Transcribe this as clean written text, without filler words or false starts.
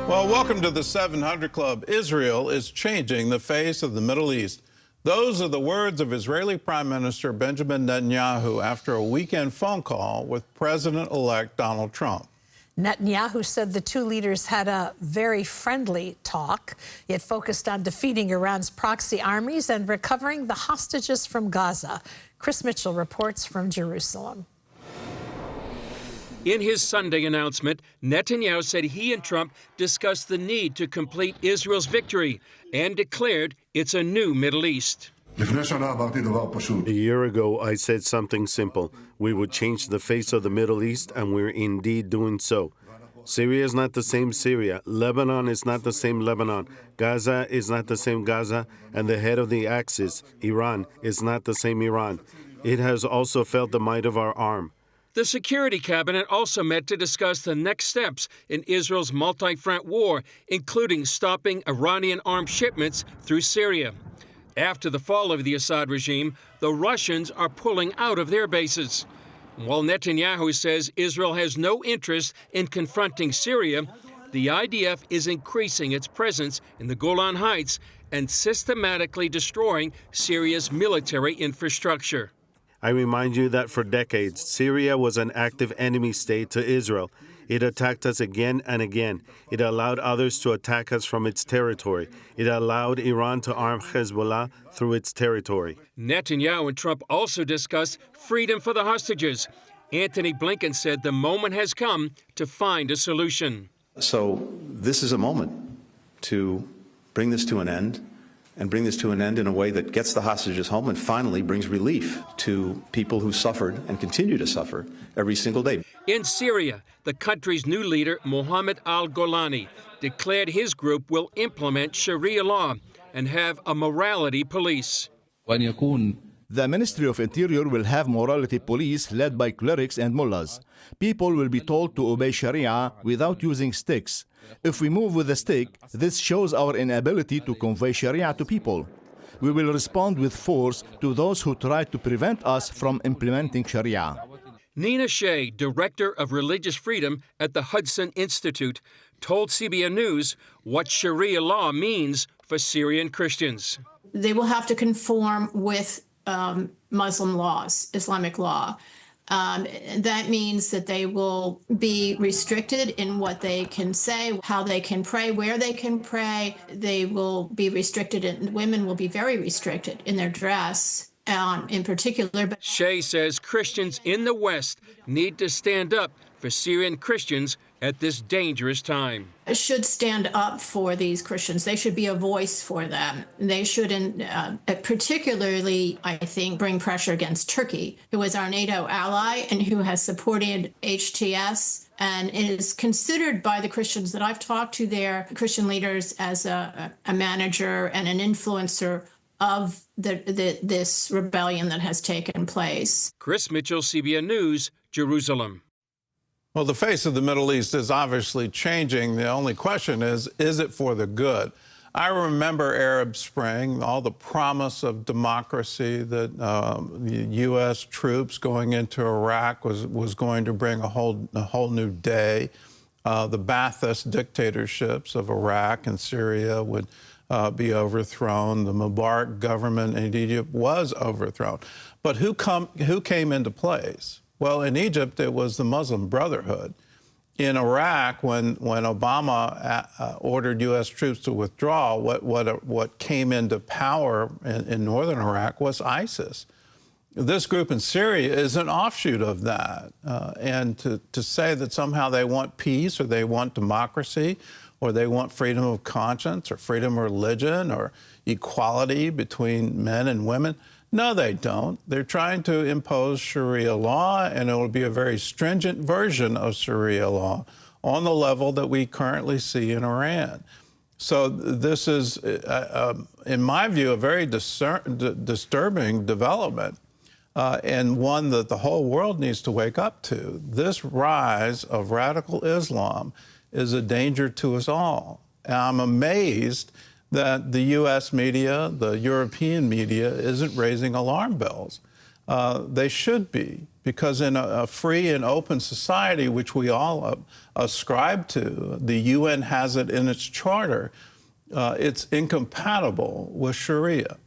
Well, welcome to the 700 Club. Israel is changing the face of the Middle East. Those are the words of Israeli Prime Minister Benjamin Netanyahu after a weekend phone call with President-elect Donald Trump. Netanyahu said the two leaders had a very friendly talk. It focused on defeating Iran's proxy armies and recovering the hostages from Gaza. Chris Mitchell reports from Jerusalem. In his Sunday announcement, Netanyahu said he and Trump discussed the need to complete Israel's victory and declared it's a new Middle East. A year ago, I said something simple. We would change the face of the Middle East, and we're indeed doing so. Syria is not the same Syria. Lebanon is not the same Lebanon. Gaza is not the same Gaza. And the head of the axis, Iran, is not the same Iran. It has also felt the might of our arm. The Security Cabinet also met to discuss the next steps in Israel's multi-front war, including stopping Iranian armed shipments through Syria. After the fall of the Assad regime, the Russians are pulling out of their bases. While Netanyahu says Israel has no interest in confronting Syria, the IDF is increasing its presence in the Golan Heights and systematically destroying Syria's military infrastructure. I remind you that for decades, Syria was an active enemy state to Israel. It attacked us again and again. It allowed others to attack us from its territory. It allowed Iran to arm Hezbollah through its territory. Netanyahu and Trump also discussed freedom for the hostages. Antony Blinken said the moment has come to find a solution. So this is a moment to bring this to an end, and bring this to an end in a way that gets the hostages home and finally brings relief to people who suffered and continue to suffer every single day. In Syria, the country's new leader, Mohammed al-Golani, declared his group will implement Sharia law and have a morality police. The Ministry of Interior will have morality police led by clerics and mullahs. People will be told to obey Sharia without using sticks. If we move with a stick, this shows our inability to convey Sharia to people. We will respond with force to those who try to prevent us from implementing Sharia. Nina Shea, Director of Religious Freedom at the Hudson Institute, told CBN News what Sharia law means for Syrian Christians. They will have to conform with Muslim laws, Islamic law. That means that they will be restricted in what they can say, how they can pray, where they can pray. They will be restricted, and women will be very restricted in their dress, in particular. Shea says Christians in the West need to stand up for Syrian Christians at this dangerous time. Should stand up for these Christians. They should be a voice for them. They shouldn't, particularly, I think, bring pressure against Turkey, who is our NATO ally and who has supported HTS and is considered by the Christians that I've talked to there, Christian leaders, as a manager and an influencer of this rebellion that has taken place. Chris Mitchell, CBN News, Jerusalem. Well, the face of the Middle East is obviously changing. The only question is it for the good? I remember Arab Spring, all the promise of democracy that the U.S. troops going into Iraq was going to bring a whole new day. The Ba'athist dictatorships of Iraq and Syria would be overthrown. The Mubarak government in Egypt was overthrown. But who came into place? Well, in Egypt, it was the Muslim Brotherhood. In Iraq, when Obama ordered U.S. troops to withdraw, what came into power in northern Iraq was ISIS. This group in Syria is an offshoot of that. And to say that somehow they want peace or they want democracy or they want freedom of conscience or freedom of religion or equality between men and women, no, they don't. They're trying to impose Sharia law, and it will be a very stringent version of Sharia law on the level that we currently see in Iran. So this is, in my view, a very disturbing development and one that the whole world needs to wake up to. This rise of radical Islam is a danger to us all. And I'm amazed that the U.S. media, the European media, isn't raising alarm bells. They should be, because in a free and open society, which we all ascribe to, the UN has it in its charter, it's incompatible with Sharia.